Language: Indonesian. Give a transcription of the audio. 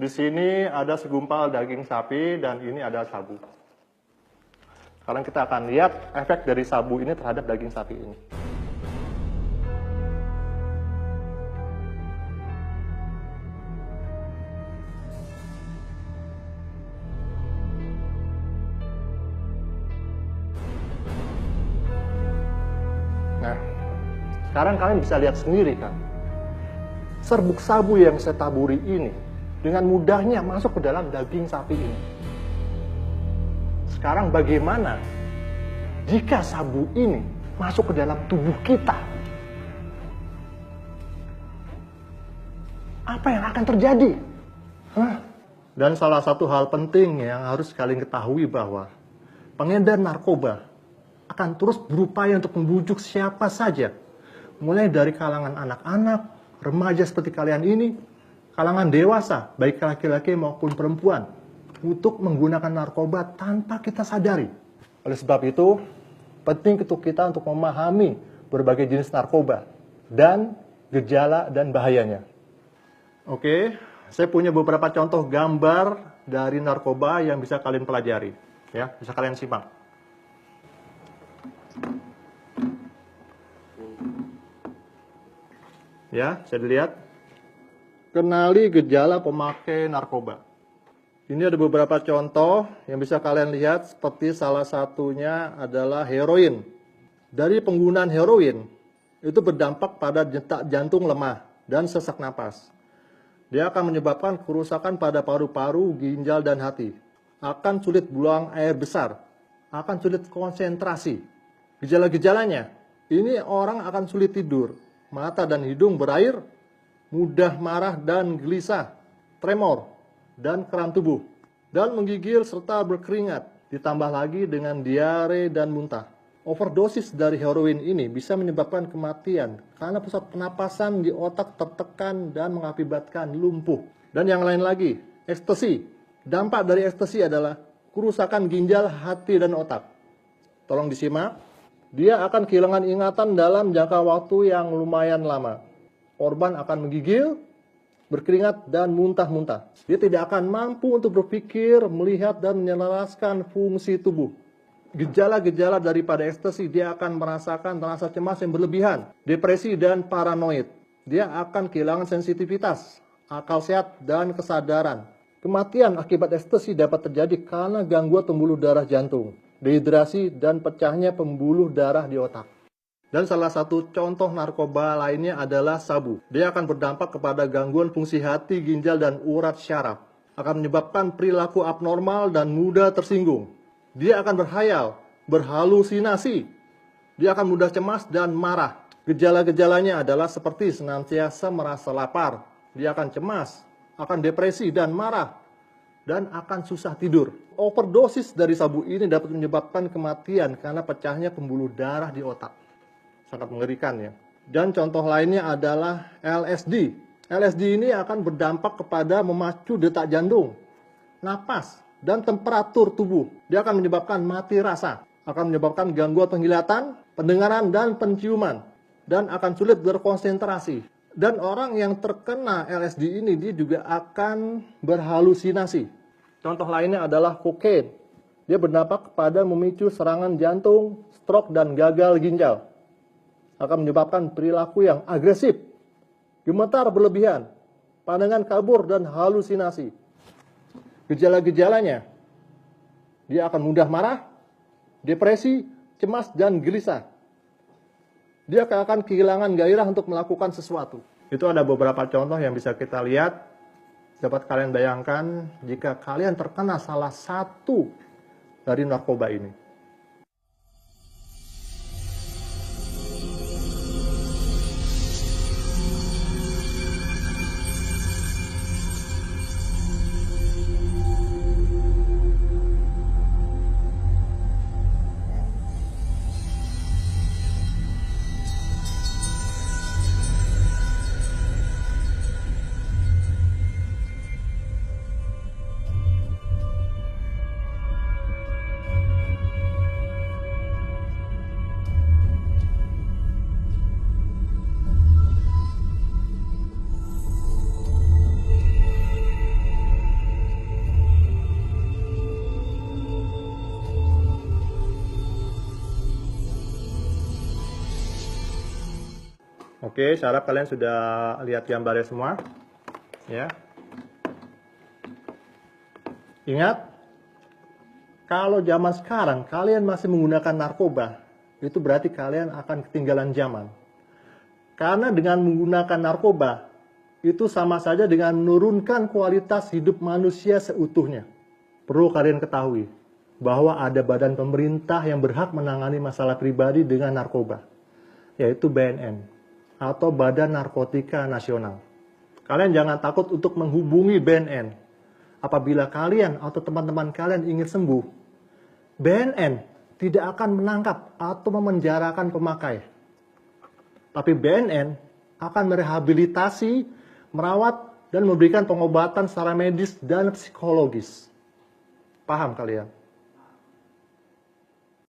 Di sini ada segumpal daging sapi dan ini ada sabu. Sekarang kita akan lihat efek dari sabu ini terhadap daging sapi ini. Nah, sekarang kalian bisa lihat sendiri kan, serbuk sabu yang saya taburi ini dengan mudahnya masuk ke dalam daging sapi ini. Sekarang bagaimana jika sabu ini masuk ke dalam tubuh kita? Apa yang akan terjadi? Dan salah satu hal penting yang harus kalian ketahui bahwa pengedar narkoba akan terus berupaya untuk membujuk siapa saja, mulai dari kalangan anak-anak, remaja seperti kalian ini, kalangan dewasa, baik laki-laki maupun perempuan, untuk menggunakan narkoba tanpa kita sadari. Oleh sebab itu, penting untuk kita untuk memahami berbagai jenis narkoba dan gejala dan bahayanya. Oke, saya punya beberapa contoh gambar dari narkoba yang bisa kalian pelajari. Ya, bisa kalian simak. Ya, saya lihat. Kenali gejala pemakai narkoba. Ini ada beberapa contoh yang bisa kalian lihat, seperti salah satunya adalah heroin. Dari penggunaan heroin, itu berdampak pada detak jantung lemah dan sesak napas. Dia akan menyebabkan kerusakan pada paru-paru, ginjal, dan hati. Akan sulit buang air besar, akan sulit konsentrasi. Gejala-gejalanya, ini orang akan sulit tidur, mata dan hidung berair, mudah marah dan gelisah, tremor, dan kram tubuh, dan menggigil serta berkeringat, ditambah lagi dengan diare dan muntah. Overdosis dari heroin ini bisa menyebabkan kematian karena pusat penapasan di otak tertekan dan mengakibatkan lumpuh. Dan yang lain lagi, ekstasi. Dampak dari ekstasi adalah kerusakan ginjal, hati, dan otak. Tolong disimak. Dia akan kehilangan ingatan dalam jangka waktu yang lumayan lama. Korban akan menggigil, berkeringat, dan muntah-muntah. Dia tidak akan mampu untuk berpikir, melihat, dan menyelaraskan fungsi tubuh. Gejala-gejala daripada ekstasi, dia akan merasakan rasa cemas yang berlebihan, depresi, dan paranoid. Dia akan kehilangan sensitivitas, akal sehat, dan kesadaran. Kematian akibat ekstasi dapat terjadi karena gangguan pembuluh darah jantung, dehidrasi, dan pecahnya pembuluh darah di otak. Dan salah satu contoh narkoba lainnya adalah sabu. Dia akan berdampak kepada gangguan fungsi hati, ginjal, dan urat syaraf. Akan menyebabkan perilaku abnormal dan mudah tersinggung. Dia akan berhayal, berhalusinasi. Dia akan mudah cemas dan marah. Gejala-gejalanya adalah seperti senantiasa merasa lapar. Dia akan cemas, akan depresi dan marah, dan akan susah tidur. Overdosis dari sabu ini dapat menyebabkan kematian karena pecahnya pembuluh darah di otak. Sangat mengerikan ya. Dan contoh lainnya adalah LSD. LSD ini akan berdampak kepada memacu detak jantung, napas, dan temperatur tubuh. Dia akan menyebabkan mati rasa, akan menyebabkan gangguan penglihatan, pendengaran, dan penciuman, dan akan sulit berkonsentrasi. Dan orang yang terkena LSD ini dia juga akan berhalusinasi. Contoh lainnya adalah kokain. Dia berdampak kepada memicu serangan jantung, stroke, dan gagal ginjal. Akan menyebabkan perilaku yang agresif, gemetar berlebihan, pandangan kabur, dan halusinasi. Gejala-gejalanya, dia akan mudah marah, depresi, cemas, dan gelisah. Dia akan kehilangan gairah untuk melakukan sesuatu. Itu ada beberapa contoh yang bisa kita lihat. Dapat kalian bayangkan jika kalian terkena salah satu dari narkoba ini. Oke, saya harap kalian sudah lihat gambarnya semua. Ya. Ingat, kalau zaman sekarang kalian masih menggunakan narkoba, itu berarti kalian akan ketinggalan zaman. Karena dengan menggunakan narkoba, itu sama saja dengan menurunkan kualitas hidup manusia seutuhnya. Perlu kalian ketahui bahwa ada badan pemerintah yang berhak menangani masalah pribadi dengan narkoba, yaitu BNN atau Badan Narkotika Nasional. Kalian jangan takut untuk menghubungi BNN. Apabila kalian atau teman-teman kalian ingin sembuh, BNN tidak akan menangkap atau memenjarakan pemakai. Tapi BNN akan merehabilitasi, merawat, dan memberikan pengobatan secara medis dan psikologis. Paham kalian?